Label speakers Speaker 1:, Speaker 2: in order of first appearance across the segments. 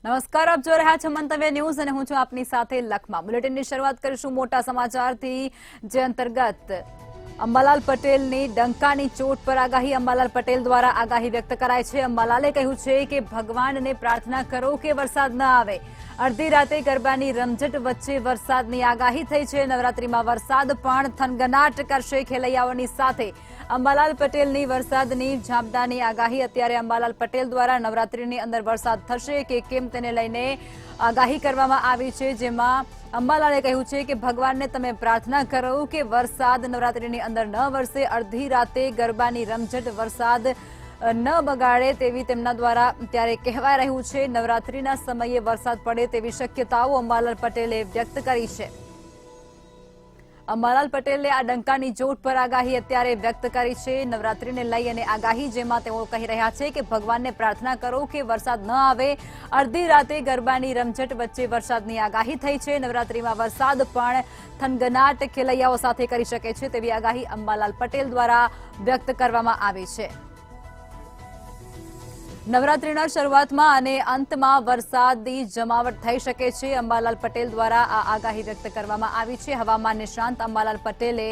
Speaker 1: નમસ્કાર, આપ જોઈ રહ્યા છો મંતવ્ય ન્યૂઝ અને હું છું આપની સાથે લખમા. બુલેટિનની શરૂઆત કરીશું મોટા સમાચારથી, જે અંતર્ગત અંબાલાલ પટેલની ડંકાની ચોટ પર આગાહી. અંબાલાલ પટેલ દ્વારા આગાહી વ્યક્ત કરાય છે. અંબાલાલે કહ્યું છે કે ભગવાનને પ્રાર્થના કરો કે વરસાદ ન આવે. અડધી રાતે ગરબાની રમઝટ વચ્ચે વરસાદની આગાહી થઈ છે. નવરાત્રીમાં વરસાદ પણ થનગનાટ કરશે ખેલૈયાઓની સાથે. અંબાલાલ પટેલની વરસાદની ઝાપટાની આગાહી. અત્યારે અંબાલાલ પટેલ દ્વારા નવરાત્રીની અંદર વરસાદ થશે કે કેમ તેને લઈને આગાહી કરવામાં આવી છે, જેમાં અંબાલાલે કહ્યું છે કે ભગવાનને તમે પ્રાર્થના કરો કે વરસાદ નવરાત્રીની અંદર ન વરસે. અડધી રાતે ગરબાની રમઝટ વરસાદ ન બગાડે તેવી તેમના દ્વારા ત્યારે કહેવાય રહ્યું છે. નવરાત્રીના સમયે વરસાદ પડે તેવી શક્યતાઓ અંબાલાલ પટેલે વ્યક્ત કરી છે. અંબાલાલ પટેલે આ ડંકાની ચોટ પર આગાહી અત્યારે વ્યક્ત કરી છે નવરાત્રીને લઈ અને આગાહી, જેમાં તેઓ કહી રહ્યા છે કે ભગવાનને પ્રાર્થના કરો કે વરસાદ ન આવે. અડધી રાતે ગરબાની રમઝટ વચ્ચે વરસાદની આગાહી થઈ છે. નવરાત્રીમાં વરસાદ પણ થનગનાટ ખેલૈયાઓ સાથે કરી શકે છે તેવી આગાહી અંબાલાલ પટેલ દ્વારા વ્યક્ત કરવામાં આવી છે. નવરાત્રીના શરૂઆતમાં અને અંતમાં વરસાદની જમાવટ થઈ શકે છે. અંબાલાલ પટેલ દ્વારા આ આગાહી વ્યક્ત કરવામાં આવી છે. હવામાન નિષ્ણાંત અંબાલાલ પટેલે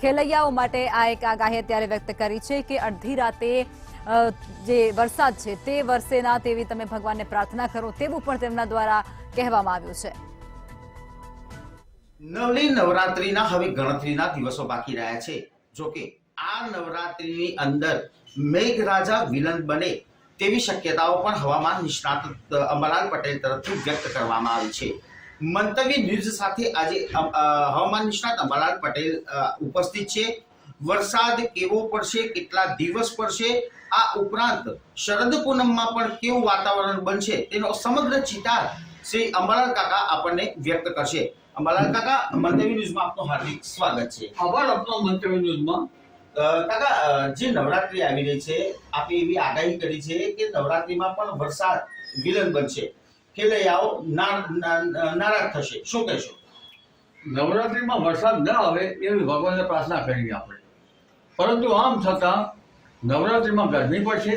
Speaker 1: ખેલૈયાઓ માટે આ એક આગાહી અત્યારે વ્યક્ત કરી છે કે અડધી રાતે જે વરસાદ છે તે વરસે ના તેવી તમે ભગવાનને પ્રાર્થના કરો તેવું પણ તેમના દ્વારા કહેવામાં આવ્યું છે.
Speaker 2: નવલી નવરાત્રીના હવે ગણતરીના દિવસો બાકી રહ્યા છે. જોકે આ નવરાત્રીની અંદર મેઘરાજા વિલન બને તેવી શક્યતાઓ પણ હવામાન નિષ્ણાત અંબાલાલ પટેલ તરફથી વ્યક્ત કરવામાં આવી છે. મંતવ્ય ન્યૂઝ સાથે આજે હવામાન નિષ્ણાત અંબાલાલ પટેલ ઉપસ્થિત છે. વરસાદ કેવો પડશે, કેટલા દિવસ પડશે, આ ઉપરાંત શરદ પૂનમમાં પણ કેવું વાતાવરણ બનશે તેનો સમગ્ર ચિતાર શ્રી અંબાલાલ કાકા આપણને વ્યક્ત કરશે. અંબાલાલ કાકા, મંતવ્ય ન્યૂઝમાં આપનું હાર્દિક સ્વાગત છે.
Speaker 3: આભાર આપનો મંતવ્ય ન્યૂઝમાં.
Speaker 2: કાકા, જે નવરાત્રી આવી રહી છે, આપે એવી આગાહી કરી છે કે નવરાત્રીમાં પણ વરસાદ વિલન બનશે, ખેલૈયાઓ નારાજ થશે, શું કહેશો?
Speaker 3: નવરાત્રીમાં વરસાદ ન આવે એવી ભગવાનને પ્રાર્થના કરીએ આપણે. પરંતુ આમ છતાં નવરાત્રીમાં ગરમી પડશે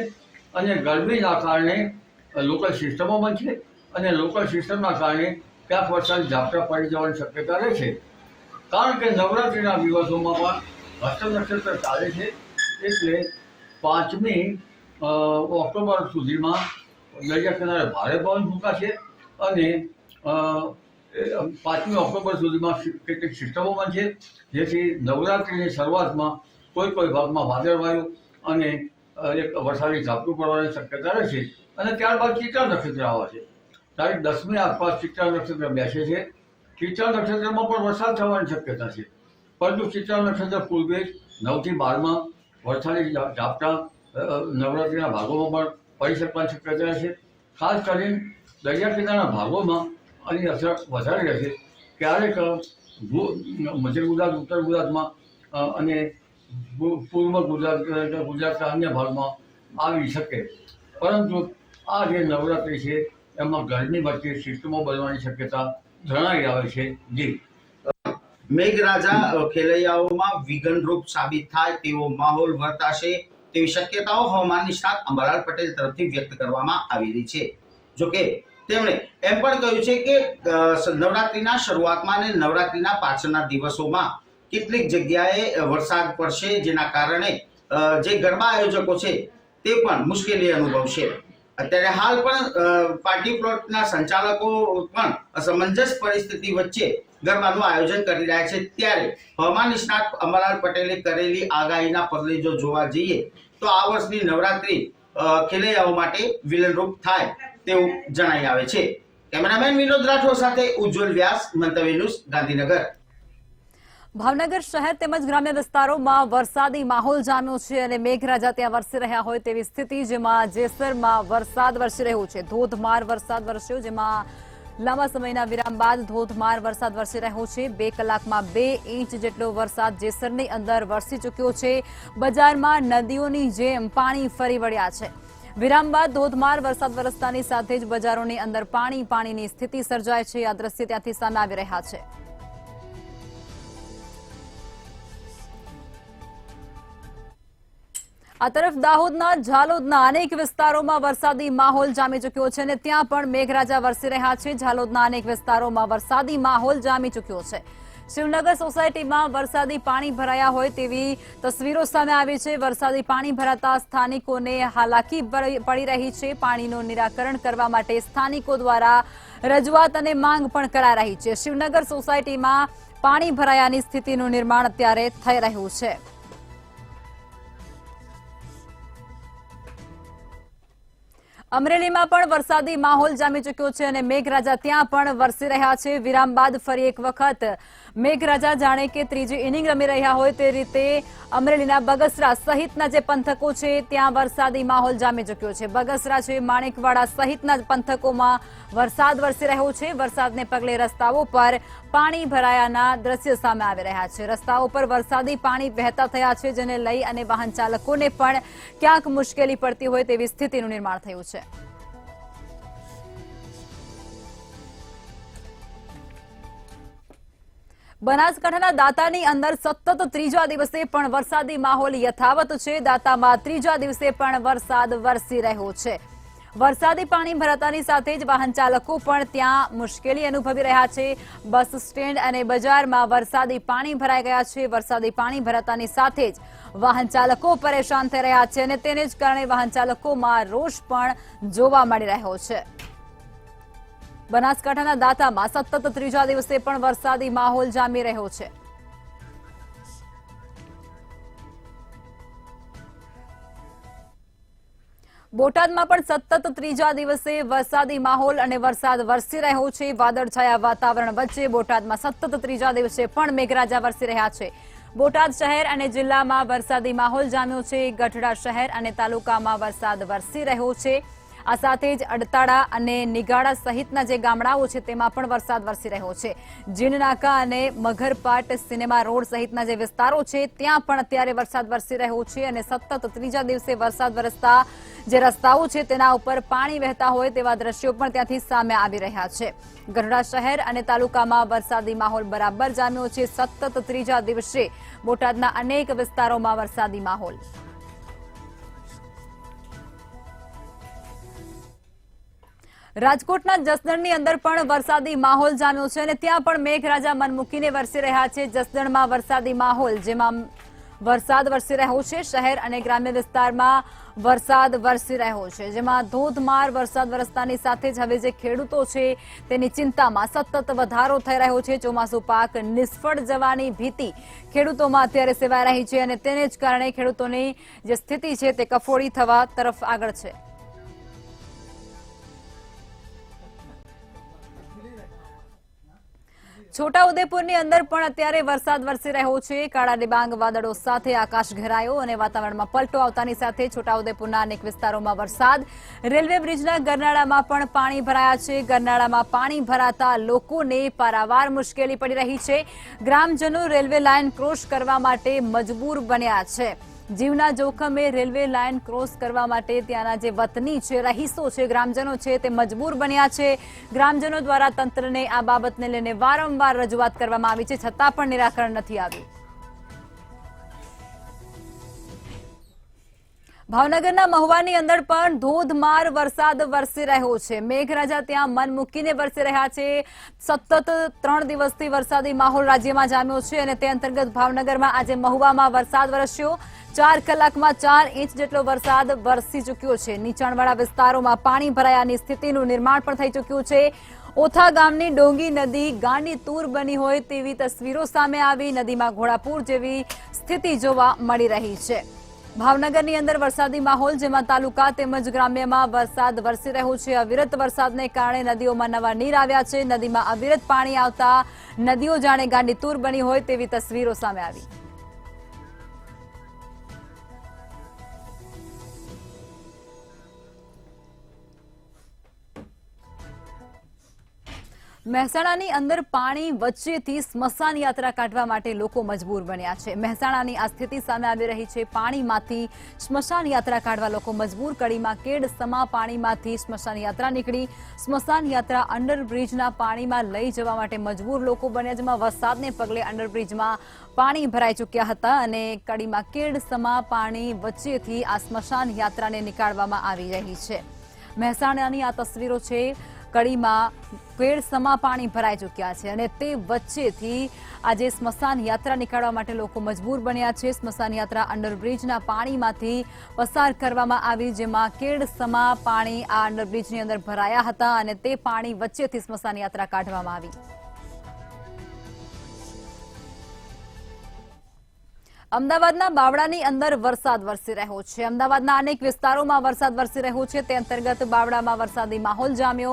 Speaker 3: અને ગરમીના કારણે લોકલ સિસ્ટમો બનશે અને લોકલ સિસ્ટમના કારણે ક્યાંક વરસાદ ઝાપટા પડી જવાની શક્યતા રહે છે. કારણ કે નવરાત્રીના દિવસોમાં પણ હસ્ત નક્ષત્ર ચાલે છે, એટલે 5મી ઓક્ટોબર સુધીમાં દરિયા કિનારે ભારે પવન ફૂંકાશે અને 5મી ઓક્ટોબર સુધીમાં કેટલીક સિસ્ટમો બનશે, જેથી નવરાત્રિની શરૂઆતમાં કોઈ ભાગમાં વાદળવાયુ અને એક વરસાદી ઝાપટું પડવાની શક્યતા રહેશે. અને ત્યારબાદ ચિત્રા નક્ષત્ર આવશે. તારીખ 10મી આસપાસ ચિત્રા નક્ષત્ર બેસે છે. ચિત્રા નક્ષત્રમાં પણ વરસાદ થવાની શક્યતા છે, પરંતુ ચિત્રા નક્ષત્ર પૂર્વે 9 થી 12માં વરસાદી ઝાપટા નવરાત્રિના ભાગોમાં પણ પડી શકવાની શક્યતા છે. ખાસ કરીને દરિયા કિનારાના ભાગોમાં આની અસર વધારે રહેશે. ક્યારેક મધ્ય ગુજરાત, ઉત્તર ગુજરાતમાં અને પૂર્વ ગુજરાતના અન્ય ભાગમાં આવી શકે. પરંતુ આ જે નવરાત્રિ છે એમાં ગરમી વચ્ચે સિસ્ટમો બનવાની શક્યતા જણાઈ આવે છે. જી,
Speaker 2: મેઘરાજા ખેલૈયાઓમાં વિઘનરૂપ સાબિત થાય તેવો માહોલ વર્તાશે તેવી શક્યતાઓ હવામાન નિષ્ણાત અંબાલાલ પટેલ તરફથી વ્યક્ત કરવામાં આવી રહી છે. જોકે તેમણે એમ પણ કહ્યું છે કે નવરાત્રીના શરૂઆતમાં અને નવરાત્રીના પાછળના દિવસોમાં કેટલીક જગ્યાએ વરસાદ પડશે, જેના કારણે જે ગરબા આયોજકો છે તે પણ મુશ્કેલી અનુભવશે. અત્યારે હાલ પણ પાર્ટી પ્લોટના સંચાલકો પણ અસમંજસ પરિસ્થિતિ વચ્ચે ગરબાનું આયોજન કરી રહ્યા છે. ત્યારે હવામાન નિષ્ણાત અંબાલાલ પટેલે કરેલી આગાહીના પગલે જો જોવા જઈએ તો આ વર્ષની નવરાત્રી ખેલૈયાઓ માટે વિલનરૂપ થાય તેવું જણાઈ આવે છે. કેમેરામેન વિનોદ રાઠોડ સાથે ઉજ્જવલ વ્યાસ, મંતવ્ય ન્યૂઝ, ગાંધીનગર.
Speaker 1: ભાવનગર શહેર તેમજ ગ્રામ્ય વિસ્તારોમાં વરસાદી માહોલ જામ્યો છે અને મેઘરાજા ત્યાં વરસી રહ્યા હોય તેવી સ્થિતિ, જેમાં જેસરમાં વરસાદ વરસી રહ્યો છે. ધોધમાર વરસાદ વરસ્યો, જેમાં લાંબા સમયના વિરામ બાદ ધોધમાર વરસાદ વરસી રહ્યો છે. 2 કલાકમાં 2 ઇંચ જેટલો વરસાદ જેસરની અંદર વરસી ચૂક્યો છે. બજારમાં નદીઓની જેમ પાણી ફરી વળ્યા છે. વિરામ બાદ ધોધમાર વરસાદ વરસતાની સાથે જ બજારોની અંદર પાણીની સ્થિતિ સર્જાય છે. આ દ્રશ્ય ત્યાંથી સામે આવી રહ્યા છે. આ તરફ દાહોદના ઝાલોદના અનેક વિસ્તારોમાં વરસાદી માહોલ જામી ચૂક્યો છે અને ત્યાં પણ મેઘરાજા વરસી રહ્યા છે. ઝાલોદના અનેક વિસ્તારોમાં વરસાદી માહોલ જામી ચૂક્યો છે. શિવનગર સોસાયટીમાં વરસાદી પાણી ભરાયા હોય તેવી તસવીરો સામે આવી છે. વરસાદી પાણી ભરાતા સ્થાનિકોને હાલાકી પડી રહી છે. પાણીનું નિરાકરણ કરવા માટે સ્થાનિકો દ્વારા રજૂઆત અને માંગ પણ કરાઈ રહી છે. શિવનગર સોસાયટીમાં પાણી ભરાયાની સ્થિતિનું નિર્માણ અત્યારે થઈ રહ્યું છે. અમરેલીમાં પણ વરસાદી માહોલ જામી ચૂક્યો છે અને મેઘરાજા ત્યાં પણ વરસી રહ્યા છે. વિરામ બાદ ફરી એક વખત મેઘરાજા જાણે કે ત્રીજી ઇનિંગ રમી રહ્યા હોય તે રીતે અમરેલીના બગસરા સહિતના જે પંથકો છે ત્યાં વરસાદી માહોલ જામી ચૂક્યો છે. બગસરા છે, માણેકવાડા સહિતના પંથકોમાં વરસાદ વરસી રહ્યો છે. વરસાદને પગલે રસ્તાઓ પર પાણી ભરાયાના દ્રશ્યો સામે આવી રહ્યા છે. રસ્તાઓ પર વરસાદી પાણી વહેતા થયા છે, જેને લઈ અને વાહન ચાલકોને પણ ક્યાંક મુશ્કેલી પડતી હોય તેવી સ્થિતિનું નિર્માણ થયું છે. બનાસકાંઠાના દાંતાની અંદર સતત ત્રીજા દિવસે પણ વરસાદી માહોલ યથાવત છે. દાંતામાં ત્રીજા દિવસે પણ વરસાદ વરસી રહ્યો છે. વરસાદી પાણી ભરાતાની સાથે જ વાહન ચાલકો પણ ત્યાં મુશ્કેલી અનુભવી રહ્યા છે. બસ સ્ટેન્ડ અને બજારમાં વરસાદી પાણી ભરાઈ ગયા છે. વરસાદી પાણી ભરાતાની સાથે જ વાહન ચાલકો પરેશાન થઈ રહ્યા છે અને તેને જ કારણે વાહન ચાલકોમાં રોષ પણ જોવા મળી રહ્યો છે. બનાસકાંઠાના દાંતામાં સતત ત્રીજા દિવસે પણ વરસાદી માહોલ જામી રહ્યો છે. બોટાદમાં પણ સતત ત્રીજા દિવસે વરસાદી માહોલ અને વરસાદ વરસી રહ્યો છે. વાદળછાયા વાતાવરણ વચ્ચે બોટાદમાં સતત ત્રીજા દિવસે પણ મેઘરાજા વરસી રહ્યા છે. બોટાદ શહેર અને જિલ્લામાં વરસાદી માહોલ જામ્યો છે. ગઢડા શહેર અને તાલુકામાં વરસાદ વરસી રહ્યો છે. આ સાથે જ અડતાળા અને નિગાડા સહિતના જે ગામડાઓ છે તેમાં પણ વરસાદ વરસી રહ્યો છે. જીનનાકા અને મગરપાટ સિનેમા રોડ સહિતના જે વિસ્તારો છે ત્યાં પણ અત્યારે વરસાદ વરસી રહ્યો છે અને સતત ત્રીજા દિવસે વરસાદ વરસતા જે રસ્તાઓ છે તેના ઉપર પાણી વહેતા હોય તેવા દ્રશ્યો પણ ત્યાંથી સામે આવી રહ્યા છે. ગઢડા શહેર અને તાલુકામાં વરસાદી માહોલ બરાબર જામ્યો છે. સતત ત્રીજા દિવસે બોટાદના અનેક વિસ્તારોમાં વરસાદી માહોલ. રાજકોટના જસદણની અંદર પણ વરસાદી માહોલ જામ્યો છે અને ત્યાં પણ મેઘરાજા મન મૂકીને વરસી રહ્યા છે. જસદણમાં વરસાદી માહોલ, જેમાં વરસાદ વરસી રહ્યો છે. શહેર અને ગ્રામ્ય વિસ્તારમાં વરસાદ વરસી રહ્યો છે, જેમાં ધોધમાર વરસાદ વરસતાની સાથે જ હવે જે ખેડૂતો છે તેની ચિંતામાં સતત વધારો થઈ રહ્યો છે. ચોમાસુ પાક નિષ્ફળ જવાની ભીતિ ખેડૂતોમાં અત્યારે સેવાઈ રહી છે અને તેને જ કારણે ખેડૂતોની જે સ્થિતિ છે તે કફોડી થવા તરફ આગળ છે. છોટાઉદેપુરની અંદર પણ અત્યારે વરસાદ વરસી રહ્યો છે. કાળા ડિબાંગ વાદળો સાથે આકાશ ઘેરાયો અને વાતાવરણમાં પલટો આવતાની સાથે છોટાઉદેપુરના અનેક વિસ્તારોમાં વરસાદ. રેલવે બ્રિજના ગરનાળામાં પણ પાણી ભરાયા છે. ગરનાળામાં પાણી ભરાતા લોકોને પારાવાર મુશ્કેલી પડી રહી છે. ગ્રામજનો રેલવે લાઇન ક્રોસ કરવા માટે મજબૂર બન્યા છે. જીવના જોખમે રેલવે લાઇન ક્રોસ કરવા માટે ત્યાંના જે વતની છે, રહીશો છે, ગ્રામજનો છે તે મજબૂર બન્યા છે. ગ્રામજનો દ્વારા તંત્રને આ બાબતને લઈને વારંવાર રજૂઆત કરવામાં આવી છે, છતાં પણ નિરાકરણ નથી આવ્યું. ભાવનગરના મહુવાની અંદર પણ ધોધમાર વરસાદ વરસી રહ્યો છે. મેઘરાજા ત્યાં મન મૂકીને વરસી રહ્યા છે. સતત 3 દિવસથી વરસાદી માહોલ રાજ્યમાં જામ્યો છે અને તે અંતર્ગત ભાવનગરમાં આજે મહુવામાં વરસાદ વરસ્યો. 4 કલાકમાં 4 ઇંચ જેટલો વરસાદ વરસી ચૂક્યો છે. નીચાણવાળા વિસ્તારોમાં પાણી ભરાયાની સ્થિતિનું નિર્માણ પણ થઈ ચૂક્યું છે. ઓથા ગામની ડોંગી નદી ગાંડી તૂર બની હોય તેવી તસવીરો સામે આવી. નદીમાં ઘોડાપૂર જેવી સ્થિતિ જોવા મળી રહી છે. ભાવનગરની અંદર વરસાદી માહોલ, જેમાં તાલુકા તેમજ ગ્રામ્યમાં વરસાદ વરસી રહ્યો છે. અવિરત વરસાદને કારણે નદીઓમાં નવા નીર આવ્યા છે. નદીમાં અવિરત પાણી આવતા નદીઓ જાણે ગાંડી તૂર બની હોય તેવી તસવીરો સામે આવી. મહેસાણાની અંદર પાણી વચ્ચેથી સ્મશાન યાત્રા કાઢવા માટે લોકો મજબૂર બન્યા છે। મહેસાણાની આ સ્થિતિ સામે આવી રહી છે। પાણીમાંથી સ્મશાન યાત્રા કાઢવા લોકો મજબૂર। કડીમાં કેડ સમા પાણીમાંથી સ્મશાન યાત્રા નીકળી। સ્મશાન યાત્રા અંડરબ્રિજના પાણીમાં લઈ જવા માટે મજબૂર લોકો બન્યા, જેમાં વરસાદને પગલે અંડરબ્રિજમાં પાણી ભરાઈ ચૂક્યા હતા અને કડીમાં કેડ સમા પાણી વચ્ચેથી આ સ્મશાન યાત્રાને નીકાળવામાં આવી રહી છે। મહેસાણાની આ તસવીરો છે। કડીમાં કેડ સમા પાણી ભરાઈ ચૂક્યા છે અને તે વચ્ચેથી આજે સ્મશાન યાત્રા નીકાળવા માટે લોકો મજબૂર બન્યા છે। સ્મશાન યાત્રા અંડરબ્રિજના પાણીમાંથી પસાર કરવામાં આવી, જેમાં કેડ સમા પાણી આ અંડરબ્રિજની અંદર ભરાયા હતા અને તે પાણી વચ્ચેથી સ્મશાન યાત્રા કાઢવામાં આવી। અમદાવાદના બાવળાની અંદર વરસાદ વરસી રહ્યો છે। અમદાવાદના અનેક વિસ્તારોમાં વરસાદ વરસી રહ્યો છે। તે અંતર્ગત બાવળામાં વરસાદી માહોલ જામ્યો।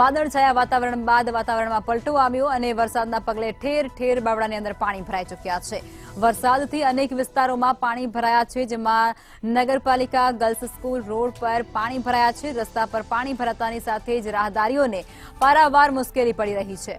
Speaker 1: વાદળછાયા વાતાવરણ બાદ વાતાવરણમાં પલટો આવ્યો અને વરસાદના પગલે ઠેર ઠેર બાવળાની અંદર પાણી ભરાઈ ચૂક્યા છે। વરસાદથી અનેક વિસ્તારોમાં પાણી ભરાયા છે, જેમાં નગરપાલિકા ગર્લ્સ સ્કૂલ રોડ પર પાણી ભરાયા છે। રસ્તા પર પાણી ભરાતાની સાથે જ રાહદારીઓને પારાવાર મુશ્કેલી પડી રહી છે।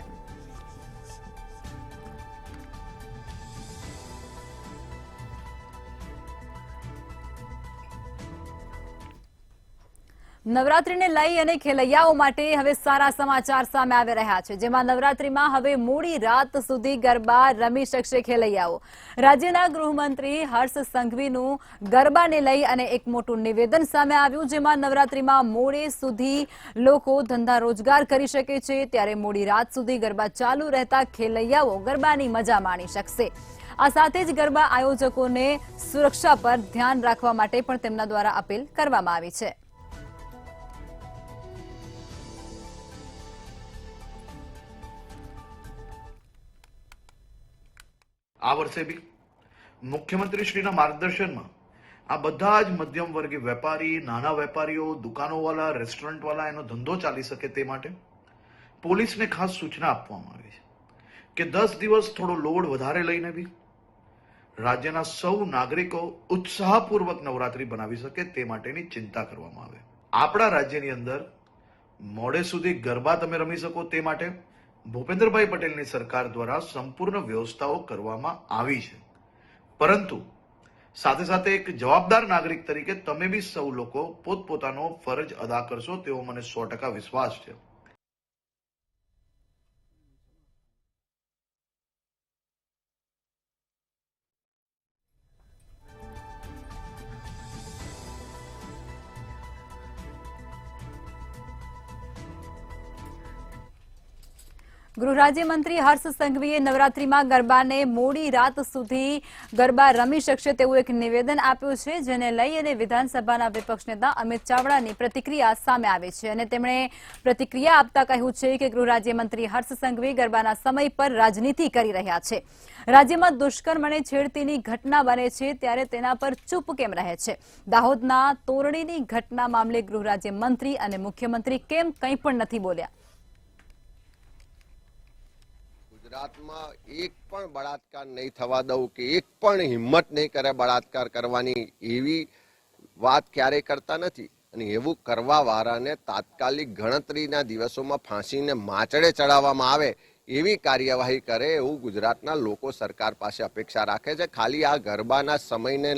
Speaker 1: નવરાત્રીને લઈ અને ખેલૈયાઓ માટે હવે સારા સમાચાર સામે આવી રહ્યા છે, જેમાં નવરાત્રીમાં હવે મોડી રાત સુધી ગરબા રમી શકશે ખેલૈયાઓ। રાજ્યના ગૃહમંત્રી હર્ષ સંઘવીનું ગરબાને લઈ અને એક મોટું નિવેદન સામે આવ્યું, જેમાં નવરાત્રીમાં મોડે સુધી લોકો ધંધા રોજગાર કરી શકે છે, ત્યારે મોડી રાત સુધી ગરબા ચાલુ રહેતા ખેલૈયાઓ ગરબાની મજા માણી શકશે। આ સાથે જ ગરબા આયોજકોને સુરક્ષા પર ધ્યાન રાખવા માટે પણ તેમના દ્વારા અપીલ કરવામાં આવી છે।
Speaker 4: આ વર્ષે બી મુખ્યમંત્રીશ્રીના માર્ગદર્શનમાં આ બધા જ મધ્યમ વર્ગીય વેપારી, નાના વેપારીઓ, દુકાનોવાળા, રેસ્ટોરન્ટવાળા એનો ધંધો ચાલી શકે તે માટે પોલીસને ખાસ સૂચના આપવામાં આવી છે કે 10 દિવસ થોડો લોડ વધારે લઈને બી રાજ્યના સૌ નાગરિકો ઉત્સાહપૂર્વક નવરાત્રી બનાવી શકે તે માટેની ચિંતા કરવામાં આવે। આપણા રાજ્યની અંદર મોડે સુધી ગરબા તમે રમી શકો તે માટે ભૂપેન્દ્રભાઈ પટેલની સરકાર દ્વારા સંપૂર્ણ વ્યવસ્થાઓ કરવામાં આવી છે, પરંતુ સાથે સાથે એક જવાબદાર નાગરિક તરીકે તમે બી સૌ લોકો પોતપોતાનો ફરજ અદા કરશો તેવો મને 100% વિશ્વાસ છે।
Speaker 1: ગૃહ રાજ્યમંત્રી હર્ષ સંઘવીએ નવરાત્રીમાં ગરબાને મોડી રાત સુધી ગરબા રમી શકશે તેવું એક નિવેદન આપ્યું છે, જેને લઈ અને વિધાનસભાના વિપક્ષ નેતા અમિત ચાવડાની પ્રતિક્રિયા સામે આવી છે અને તેમણે પ્રતિક્રિયા આપતા કહ્યું છે કે ગૃહ રાજ્યમંત્રી હર્ષ સંઘવી ગરબાના સમય પર રાજનીતિ કરી રહ્યા છે। રાજ્યમાં દુષ્કર્મ અને છેડતીની ઘટના બને છે ત્યારે તેના પર ચૂપ કેમ રહે છે? દાહોદના તોરણીની ઘટના મામલે ગૃહ રાજ્યમંત્રી અને મુખ્યમંત્રી કેમ કંઈ પણ નથી બોલ્યા?
Speaker 5: ગુજરાતમાં એક પણ બળાત્કાર નહીં થવા દઉં કે એક પણ હિંમત નહીં કરે બળાત્કાર કરવાની, એવી વાત ક્યારેય કરતા નથી અને એવું કરવા વાળાને તાત્કાલિક ગણતરીના દિવસોમાં ફાંસીને માચડે ચડાવવામાં આવે એવી કાર્યવાહી કરે એવું ગુજરાતના લોકો સરકાર પાસે અપેક્ષા રાખે છે। ખાલી આ ગરબાના સમયને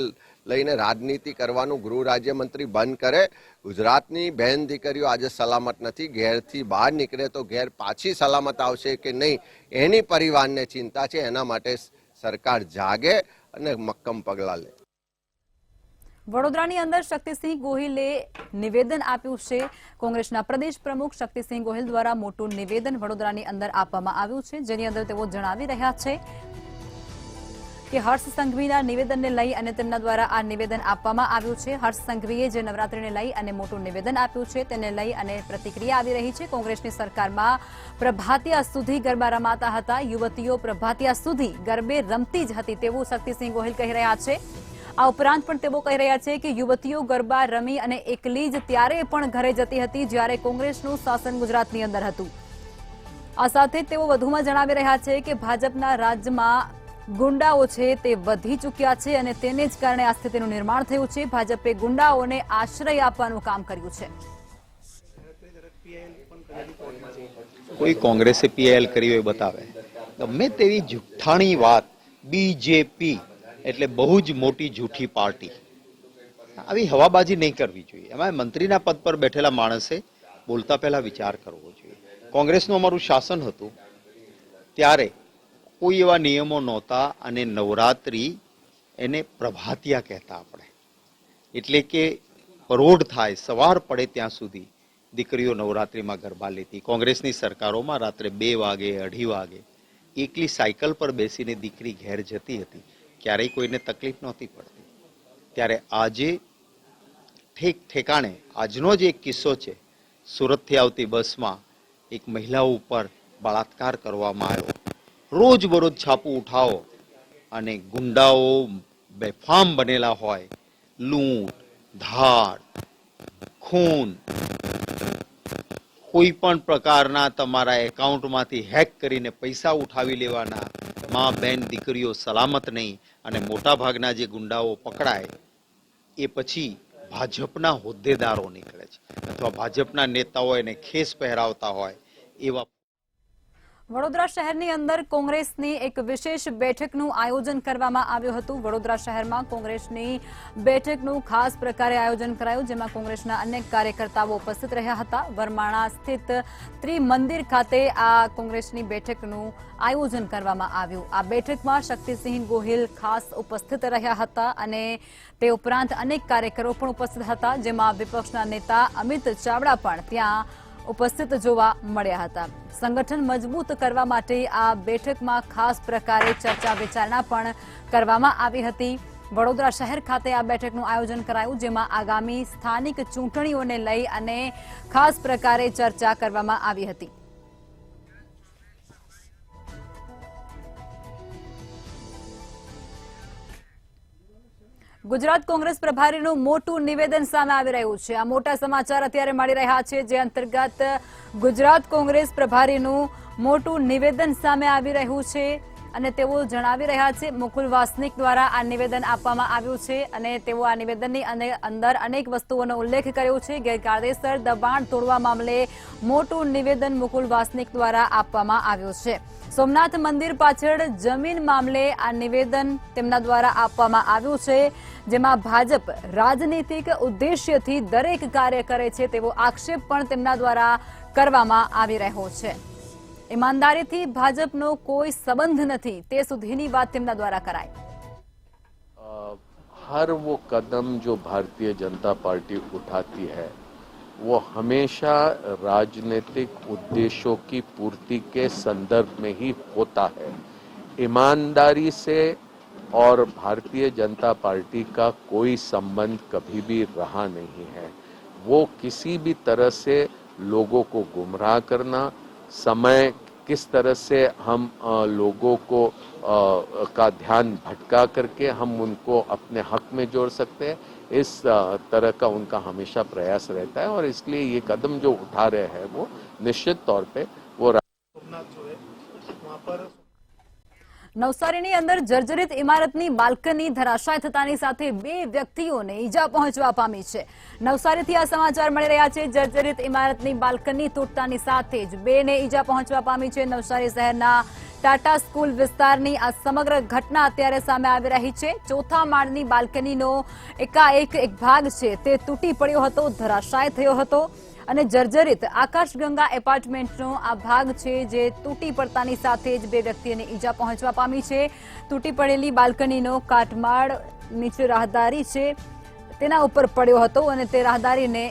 Speaker 5: લઈને રાજનીતિ કરવાનું ગૃહ રાજ્યમંત્રી બંધ કરે। ગુજરાતની બહેન દીકરીઓ આજે સલામત નથી, ઘેરથી બહાર નીકળે તો ઘેર પાછી સલામત આવશે કે નહીં એની પરિવારને ચિંતા છે। એના માટે સરકાર જાગે અને મક્કમ પગલાં લે।
Speaker 1: વડોદરાની અંદર શક્તિસિંહ ગોહિલે નિવેદન આપ્યું છે। કોંગ્રેસના પ્રદેશ પ્રમુખ શક્તિસિંહ ગોહિલ દ્વારા મોટું નિવેદન વડોદરાની અંદર આપવામાં આવ્યું છે, જેની અંદર તેઓ જણાવી રહ્યા છે કે હર્ષ સંઘવીના નિવેદનને લઈ અને તેમના દ્વારા આ નિવેદન આપવામાં આવ્યું છે। હર્ષ સંઘવીએ જે નવરાત્રીને લઈ અને મોટું નિવેદન આપ્યું છે તેને લઈ અને પ્રતિક્રિયા આવી રહી છે। કોંગ્રેસની સરકારમાં પ્રભાતિયા સુધી ગરબા રમાતા હતા, યુવતીઓ પ્રભાતિયા સુધી ગરબે રમતી જ હતી તેવું શક્તિસિંહ ગોહિલ કહી રહ્યા છે। આ ઉપરાંત પણ તેઓ કહી રહ્યા છે કે યુવતીઓ ગરબા રમી અને એકલી જ ત્યારે પણ ઘરે જતી હતી જ્યારે કોંગ્રેસનું શાસન ગુજરાતની અંદર હતું। આ સાથે તેઓ વધુમાં જણાવી રહ્યા છે કે ભાજપના રાજ્યમાં ગુંડાઓ છે તે વધી ચૂક્યા છે અને તેને જ કારણે આ સ્થિતિનું નિર્માણ થયું છે। ભાજપે ગુંડાઓને આશ્રય આપવાનું કામ કર્યું છે।
Speaker 6: કોઈ કોંગ્રેસે પીએલ કરી હોય બતાવે. ગમે તેવી જુઠ્ઠાણી વાત, બીજેપી એટલે બહુ જ મોટી જૂઠી પાર્ટી, આવી હવાબાજી નહીં કરવી જોઈએ. એમાં મંત્રીના પદ પર બેઠેલા માણસે બોલતા પહેલા વિચાર કરવો જોઈએ. કોંગ્રેસનું અમારું શાસન હતું ત્યારે કોઈ એવા નિયમો નહોતા અને નવરાત્રી એને પ્રભાતિયા કહેતા આપણે, એટલે કે પરોઢ થાય સવાર પડે ત્યાં સુધી દીકરીઓ નવરાત્રીમાં ગરબા લેતી. કોંગ્રેસની સરકારોમાં રાત્રે 2 વાગે 2:30 વાગે એકલી સાયકલ પર બેસીને દીકરી ઘેર જતી હતી, ક્યારેય કોઈને તકલીફ નહોતી પડતી. ત્યારે આજે ઠેક ઠેકાણે આજનો જ એક કિસ્સો છે, સુરતથી આવતી બસમાં એક મહિલા ઉપર બળાત્કાર કરવામાં આવ્યો. રોજ બરોજ છાપું ઉઠાવો અને ગુંડાઓ બેફામ બનેલા હોય, લૂંટ ધાડ ખૂન, કોઈ પણ પ્રકારના તમારા એકાઉન્ટમાંથી હેક કરીને પૈસા ઉઠાવી લેવાના. માં બેન દીકરીઓ સલામત નહીં અને મોટા ભાગના જે ગુંડાઓ પકડાય એ પછી ભાજપના હોદ્દેદારો નીકળે છે અથવા ભાજપના નેતાઓ એને ખેસ પહેરાવતા હોય એવા.
Speaker 1: વડોદરા શહેરની અંદર કોંગ્રેસની એક વિશેષ બેઠકનું આયોજન કરવામાં આવ્યું હતું. વડોદરા શહેરમાં કોંગ્રેસની બેઠકનું ખાસ પ્રકારે આયોજન કરાયું, જેમાં કોંગ્રેસના અનેક કાર્યકર્તાઓ ઉપસ્થિત રહ્યા હતા. વરમાણા સ્થિત ત્રિમંદિર ખાતે આ કોંગ્રેસની બેઠકનું આયોજન કરવામાં આવ્યું. આ બેઠકમાં શક્તિસિંહ ગોહિલ ખાસ ઉપસ્થિત રહ્યા હતા અને તે ઉપરાંત અનેક કાર્યકરો પણ ઉપસ્થિત હતા, જેમાં વિપક્ષના નેતા અમિત ચાવડા પણ ત્યાં ઉપસ્થિત જોવા મળ્યા હતા. સંગઠન મજબૂત કરવા માટે આ બેઠકમાં ખાસ પ્રકારે ચર્ચા વિચારણા પણ કરવામાં આવી હતી. વડોદરા શહેર ખાતે આ બેઠકનું આયોજન કરાયું, જેમાં આગામી સ્થાનિક ચૂંટણીઓને લઈ અને ખાસ પ્રકારે ચર્ચા કરવામાં આવી હતી. ગુજરાત કોંગ્રેસ પ્રભારીનું મોટું નિવેદન સામે આવી રહ્યું છે. આ મોટા સમાચાર અત્યારે મળી રહ્યા છે, જે અંતર્ગત ગુજરાત કોંગ્રેસ પ્રભારીનું મોટું નિવેદન સામે આવી રહ્યું છે અને તેઓ જણાવી રહ્યા છે, મુકુલ વાસનિક દ્વારા આ નિવેદન આપવામાં આવ્યું છે અને તેઓ આ નિવેદનની અંદર અનેક વસ્તુઓનો ઉલ્લેખ કર્યો છે. ગેરકાયદેસર દબાણ તોડવા મામલે મોટું નિવેદન મુકુલ વાસનિક દ્વારા આપવામાં આવ્યું છે. સોમનાથ મંદિર પાછળ જમીન મામલે આ નિવેદન તેમના દ્વારા આપવામાં આવ્યું છે, જેમાં ભાજપ રાજનીતિક ઉદ્દેશ્યથી દરેક કાર્ય કરે છે તેવો આક્ષેપ પણ તેમના દ્વારા કરવામાં આવી રહ્યો છે. ईमानदारी भाजपनो कोई संबंध नहीं, ते सुधीनी बात तेमना द्वारा कराई.
Speaker 7: हर वो कदम जो भारतीय जनता पार्टी उठाती है वो हमेशा राजनीतिक उद्देश्यों की पूर्ति के संदर्भ में ही होता है. ईमानदारी से और भारतीय जनता पार्टी का कोई संबंध कभी भी रहा नहीं है. वो किसी भी तरह से लोगों को गुमराह करना, समय किस तरह से हम लोगों को का ध्यान भटका करके हम उनको अपने हक में जोड़ सकते हैं, इस तरह का उनका हमेशा प्रयास रहता है. और इसलिए ये कदम जो उठा रहे हैं वो निश्चित तौर पे वो
Speaker 1: નવસારીની અંદર જર્જરિત ઇમારતની બાલ્કની ધરાશાય થતાની સાથે 2 વ્યક્તિઓને ઈજા પહોંચવા પામી છે. નવસારીથી આ સમાચાર મળી રહ્યા છે. જર્જરિત ઇમારતની બાલ્કની તૂટતાની સાથે જ 2 ને ઈજા પહોંચવા પામી છે. નવસારી શહેરના ટાટા સ્કૂલ વિસ્તારની આ સમગ્ર ઘટના અત્યારે સામે આવી રહી છે. 4થા માળની બાલ્કનીનો એકાએક એક ભાગ છે તે તૂટી પડ્યો હતો, ધરાશાય થયો હતો અને જર્જરિત આકાશગંગા એપાર્ટમેન્ટનો આ ભાગ છે જે તૂટી પડતાની સાથે જ 2 વ્યક્તિઓને ઈજા પહોંચવા પામી છે. તૂટી પડેલી બાલ્કનીનો કાટમાળ નીચે રાહદારી છે તેના ઉપર પડ્યો હતો અને તે રાહદારીને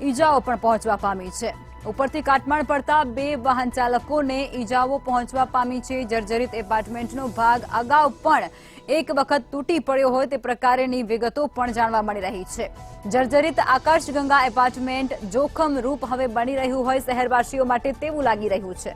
Speaker 1: ઈજાઓ પણ પહોંચવા પામી છે. ઉપરથી કાટમાળ પડતા 2 વાહન ચાલકોને ઈજાઓ પહોંચવા પામી છે. જર્જરિત એપાર્ટમેન્ટનો ભાગ અગાઉ પણ એક વખત તૂટી પડ્યો હોય તે પ્રકારની વિગતો પણ જાણવા મળી રહી છે. જર્જરિત આકાશગંગા એપાર્ટમેન્ટ જોખમ રૂપ હવે બની રહ્યું હોય શહેરવાસીઓ માટે તેવું લાગી રહ્યું છે.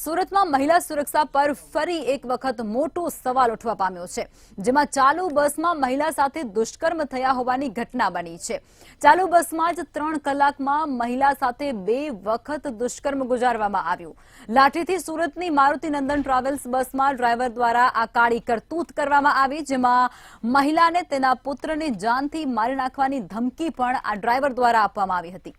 Speaker 1: સુરતમાં મહિલા સુરક્ષા પર ફરી એક વખત મોટો સવાલ ઉઠવા પામ્યો છે, જેમાં ચાલુ બસમાં મહિલા સાથે દુષ્કર્મ થયા હોવાની ઘટના બની છે। ચાલુ બસમાં જ 3 કલાકમાં મહિલા સાથે 2 વખત દુષ્કર્મ ગુજારવામાં આવ્યું। લાઠીથી સુરતની મારુતિ નંદન ટ્રાવેલ્સ બસમાં ડ્રાઈવર દ્વારા આ કાળી કરતૂત કરવામાં આવી, જેમાં મહિલાને તેના પુત્રને જાનથી મારી નાખવાની ધમકી પણ આ ડ્રાઈવર દ્વારા આપવામાં આવી હતી।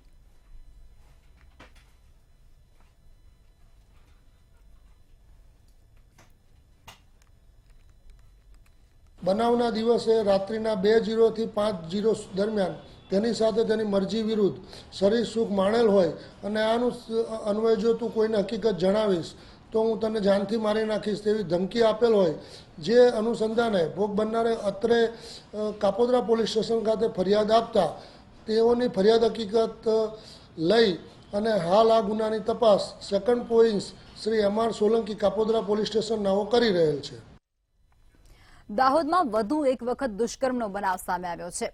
Speaker 8: બનાવના દિવસે રાત્રિના 2:00 થી 5:00 દરમિયાન તેની સાથે તેની મરજી વિરુદ્ધ શરીર સુખ માણેલ હોય અને આનું અન્વય જો તું કોઈને હકીકત જણાવીશ તો હું તને જાનથી મારી નાખીશ તેવી ધમકી આપેલ હોય, જે અનુસંધાને ભોગ બનનારે અત્રે કાપોદ્રા પોલીસ સ્ટેશન ખાતે ફરિયાદ આપતા તેઓની ફરિયાદ હકીકત લઈ અને હાલ આ ગુનાની તપાસ second point Shri M.R. Solanki Kapodra police station નાઓ કરી રહેલ છે।
Speaker 1: દાહોદમાં વધુ એક વખત દુષ્કર્મનો બનાવ સામે આવ્યો છે।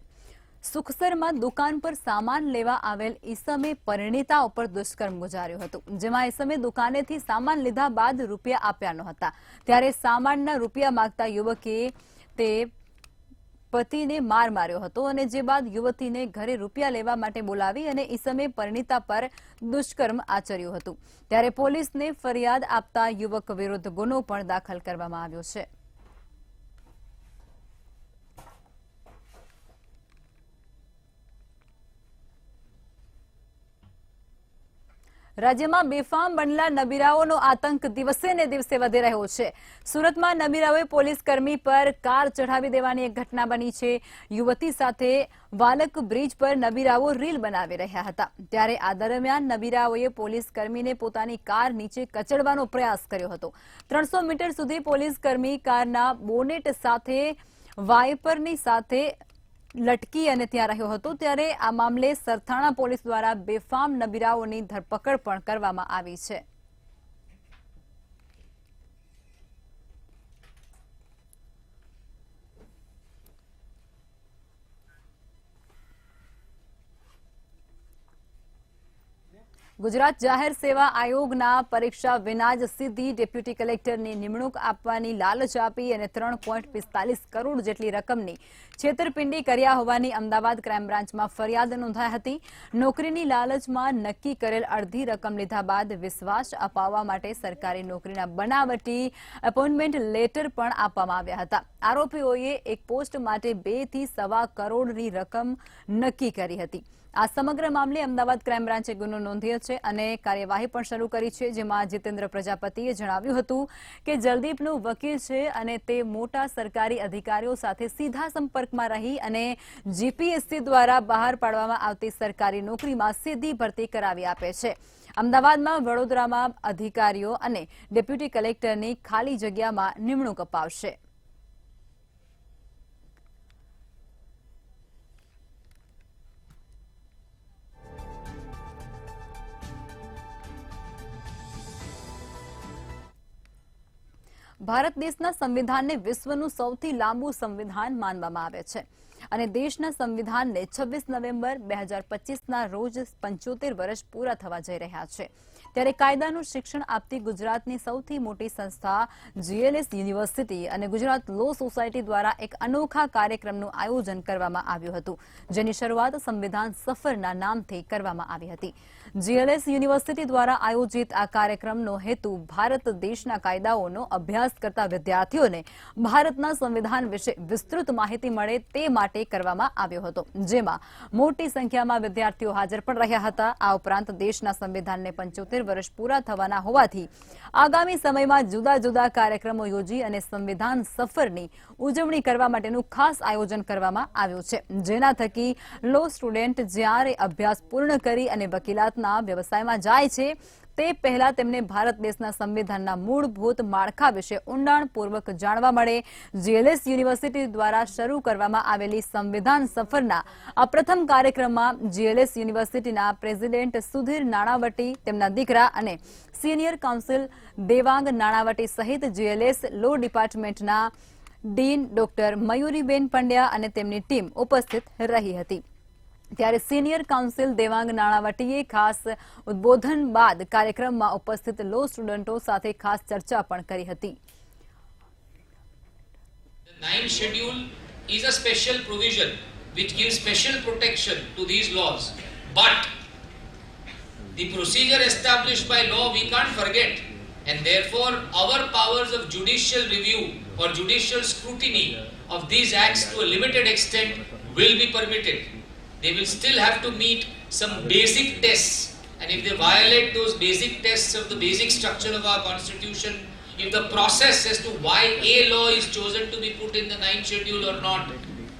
Speaker 1: સુખસરમાં દુકાન પર સામાન લેવા આવેલ ઈસમે પરિણીતા ઉપર દુષ્કર્મ ગુજાર્યું હતું, જેમાં ઈસમે દુકાનેથી સામાન લીધા બાદ રૂપિયા આપ્યા નહોતા, ત્યારે સામાનના રૂપિયા માંગતા યુવકે તે પતિને માર માર્યો હતો અને જે બાદ યુવતીને ઘરે રૂપિયા લેવા માટે બોલાવી અને ઈસમે પરિણીતા પર દુષ્કર્મ આચર્યું હતું, ત્યારે પોલીસને ફરિયાદ આપતા યુવક વિરુદ્ધ ગુનો પણ દાખલ કરવામાં આવ્યો છે। રાજ્યમાં બેફામ બનેલા નબીરાઓનો આતંક દિવસે ને દિવસે વધી રહ્યો છે। સુરતમાં નબીરાઓએ પોલીસ કર્મી પર કાર ચઢાવી દેવાની એક ઘટના બની છે। યુવતી સાથે વાલક બ્રિજ પર નબીરાઓ રીલ બનાવી રહ્યા હતા, ત્યારે આ દરમિયાન નબીરાઓએ પોલીસ કર્મીને પોતાની કાર નીચે કચડવાનો પ્રયાસ કર્યો હતો। 300 મીટર સુધી પોલીસ કર્મી કારના બોનેટ સાથે વાઇપરની સાથે લટકી અને ત્યાં રહ્યો હતો, ત્યારે આ મામલે સરથાણા પોલીસ દ્વારા બેફામ નબીરાઓની ધરપકડ પણ કરવામાં આવી છે। ગુજરાત જાહેર સેવા આયોગના પરીક્ષા વિના જ સીધી ડેપ્યુટી કલેક્ટરની નિમણૂક આપવાની લાલચ આપી અને 3.45 કરોડ જેટલી રકમની છેતરપિંડી કર્યા હોવાની અમદાવાદ ક્રાઇમ બ્રાન્ચમાં ફરિયાદ નોંધાઈ હતી। નોકરીની લાલચમાં નક્કી કરેલ અડધી રકમ લીધા બાદ વિશ્વાસ અપાવવા માટે સરકારી નોકરીના બનાવટી એપોઇન્ટમેન્ટ લેટર પણ આપવામાં આવ્યા હતા। આરોપીઓએ એક પોસ્ટ માટે 2 થી 1.25 કરોડની રકમ નક્કી કરી હતી। આ સમગ્ર મામલે અમદાવાદ ક્રાઇમ બ્રાન્ચે ગુનો નોંધ્યો છે અને કાર્યવાહી પણ શરૂ કરી છે, જેમાં જીતેન્દ્ર પ્રજાપતિએ જણાવ્યું હતું કે જલદીપનો વકીલ છે અને તે મોટા સરકારી અધિકારીઓ સાથે સીધા સંપર્કમાં રહી અને જીપીએસસી દ્વારા બહાર પાડવામાં આવતી સરકારી નોકરીમાં સીધી ભરતી કરાવી આપે છે। અમદાવાદમાં વડોદરામાં અધિકારીઓ અને ડેપ્યુટી કલેક્ટરની ખાલી જગ્યામાં નિમણૂક અપાવશે। ભારત દેશના સંવિધાનને વિશ્વનું સૌથી લાંબુ સંવિધાન માનવામાં આવે છે અને દેશના સંવિધાનને 26 નવેમ્બર 2025ના રોજ 75 વર્ષ પૂરા થવા જઈ રહ્યા છે, ત્યારે કાયદાનું શિક્ષણ આપતી ગુજરાતની સૌથી મોટી સંસ્થા GLS યુનિવર્સિટી અને ગુજરાત લો સોસાયટી દ્વારા એક અનોખા કાર્યક્રમનું આયોજન કરવામાં આવ્યું હતું, જેની શરૂઆત સંવિધાન સફરના નામથી કરવામાં આવી હતી। GLS યુનિવર્સિટી દ્વારા આયોજિત આ કાર્યક્રમનો હેતુ ભારત દેશના કાયદાઓનો અભ્યાસ કરતા વિદ્યાર્થીઓને ભારતના સંવિધાન વિશે વિસ્તૃત માહિતી મળે તે માટે કરવામાં આવ્યો હતો, જેમાં મોટી સંખ્યામાં વિદ્યાર્થીઓ હાજર પણ રહ્યા હતા। આ ઉપરાંત દેશના સંવિધાનને 75 વર્ષ પૂરા થવાના હોવાથી આગામી સમયમાં જુદા જુદા કાર્યક્રમો યોજી અને સંવિધાન સફરની ઉજવણી કરવા માટેનું ખાસ આયોજન કરવામાં આવ્યું છે, જેના થકી લો સ્ટુડન્ટ જ્યારે અભ્યાસ પૂર્ણ કરી અને વકીલાતના વ્યવસાયમાં જાય છે તે પહેલા તેમને ભારત દેશના સંવિધાનના મૂળભૂત માળખા વિશે ઊંડાણપૂર્વક જાણવા મળે। GLS યુનિવર્સિટી દ્વારા શરૂ કરવામાં આવેલી સંવિધાન સફરના આ પ્રથમ કાર્યક્રમમાં GLS યુનિવર્સિટીના પ્રેસિડેન્ટ સુધીર નાણાવટી, તેમના દીકરા અને સિનિયર કાઉન્સિલ દેવાંગ નાણાવટી સહિત GLS લો ડિપાર્ટમેન્ટના ડીન ડોક્ટર મયુરીબેન પંડ્યા અને તેમની ટીમ ઉપસ્થિત રહી હતી। ત્યારે સિનિયર કાઉન્સિલ દેવાંગ નાણાવટીએ ખાસ ઉદ્બોધન બાદ કાર્યક્રમમાં ઉપસ્થિત લો સ્ટુડન્ટો સાથે ખાસ ચર્ચા પણ કરી હતી.
Speaker 9: The ninth schedule is a special provision which gives special protection to these laws. But the procedure established by law we can't forget, and therefore our powers of judicial review or judicial scrutiny of these acts to a limited extent will be permitted. They will still have to meet some basic tests, and if they violate those basic tests of the basic structure of our constitution, if the process as to why a law is chosen to be put in the ninth schedule or not,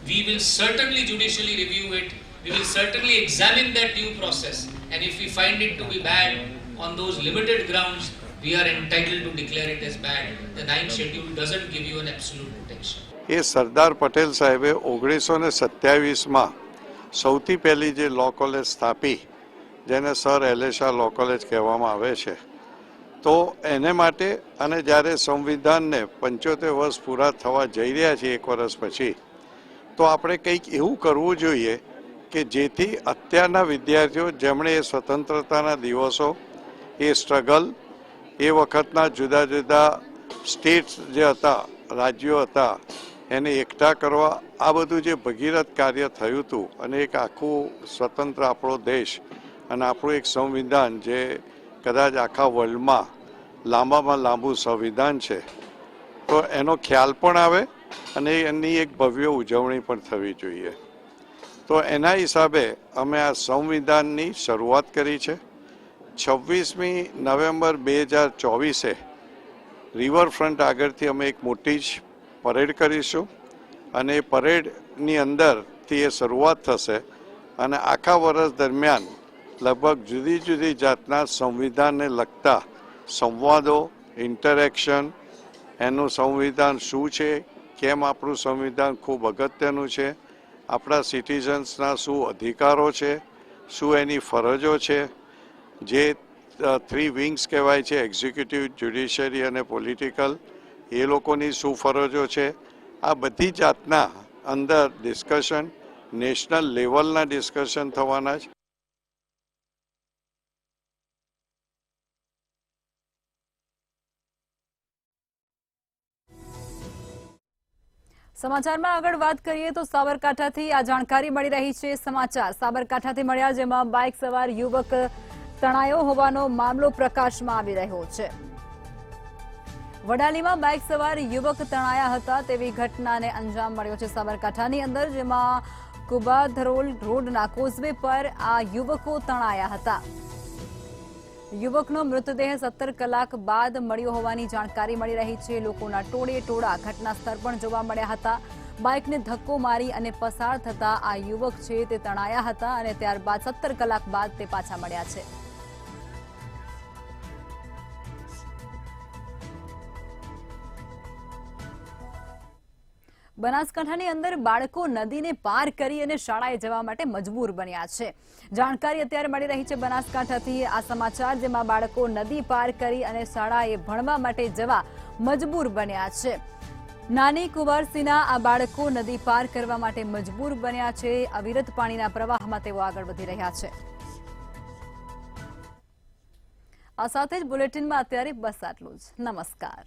Speaker 9: we will certainly judicially review it. We will certainly examine that due process, and if we find it to be bad on those limited grounds, we are entitled to declare it as bad. The ninth schedule doesn't give you an absolute protection.
Speaker 10: એ સરદાર પટેલ સાહેબે 1927માં સૌથી પહેલી જે લો college સ્થાપી, જેને sir એલેશા લો college કહેવામાં આવે છે, તો એને માટે અને જ્યારે સંવિધાનને 75 વર્ષ પૂરા થવા જઈ રહ્યા છે 1 વર્ષ પછી, તો આપણે કંઈક એવું કરવું જોઈએ કે જેથી અત્યારના વિદ્યાર્થીઓ જેમણે એ સ્વતંત્રતાના દિવસો, એ સ્ટ્રગલ, એ વખતના જુદા જુદા સ્ટેટ્સ જે હતા, રાજ્યો હતા, એને એકઠા કરવા, આ બધું જે ભગીરથ કાર્ય થયું હતું અને એક આખું સ્વતંત્ર આપણો દેશ અને આપણું એક સંવિધાન જે કદાચ આખા વર્લ્ડમાં લાંબામાં લાંબુ સંવિધાન છે, તો એનો ખ્યાલ પણ આવે અને એની એક ભવ્ય ઉજવણી પણ થવી જોઈએ. તો એના હિસાબે અમે આ સંવિધાનની શરૂઆત કરી છે. 26મી નવેમ્બર 2024 રિવરફ્રન્ટ આગળથી અમે એક મોટી જ પરેડ કરીશું અને એ પરેડની અંદરથી એ શરૂઆત થશે અને આખા વર્ષ દરમિયાન લગભગ જુદી જુદી જાતના સંવિધાનને લગતા સંવાદો, ઇન્ટરેક્શન, એનું સંવિધાન શું છે, કેમ આપણું સંવિધાન ખૂબ અગત્યનું છે, આપણા સિટીઝન્સના શું અધિકારો છે, શું એની ફરજો છે, જે 3 વિંગ્સ કહેવાય છે, એક્ઝિક્યુટિવ, જ્યુડિશિયરી અને પોલિટિકલ, એ લોકોની શું ફરજો છે, આ બધી જાતના અંદર ડિસ્કશન, નેશનલ લેવલના ડિસ્કશન થવાના છે.
Speaker 1: સમાચારમાં આગળ વાત કરીએ તો સાબરકાંઠાથી આ જાણકારી મળી રહી છે. સમાચાર સાબરકાંઠાથી મળ્યા, જેમાં બાઇક સવાર યુવક તણાયો હોવાનો મામલો પ્રકાશમાં આવી રહ્યો છે. વડાલીમાં બાઇક સવાર યુવક તણાયા હતા તેવી ઘટનાને અંજામ મળ્યો છે સાબરકાંઠાની અંદર, જેમાં કુબાધરોલ રોડના કોઝવે પર આ યુવકો તણાયા હતા. યુવકનો મૃતદેહ 17 કલાક બાદ મળ્યો હોવાની જાણકારી મળી રહી છે. લોકોના ટોળે ટોળા ઘટના સ્થળ પણ જોવા મળ્યા હતા. બાઇકને ધક્કો મારી અને પસાર થતા આ યુવક છે તે તણાયા હતા અને ત્યારબાદ 17 કલાક બાદ તે પાછા મળ્યા છે. બનાસકાંઠાની અંદર બાળકો નદીને પાર કરી અને શાળાએ જવા માટે મજબૂર બન્યા છે. જાણકારી અત્યારે મળી રહી છે બનાસકાંઠાથી આ સમાચાર, જેમાં બાળકો નદી પાર કરી અને શાળાએ ભણવા માટે જવા મજબૂર બન્યા છે. નાની કુંવરસીના આ બાળકો નદી પાર કરવા માટે મજબૂર બન્યા છે. અવિરત પાણીના પ્રવાહમાં તેઓ આગળ વધી રહ્યા છે. આ સાથે જ બુલેટિનમાં અત્યારે બસ આટલું જ. નમસ્કાર.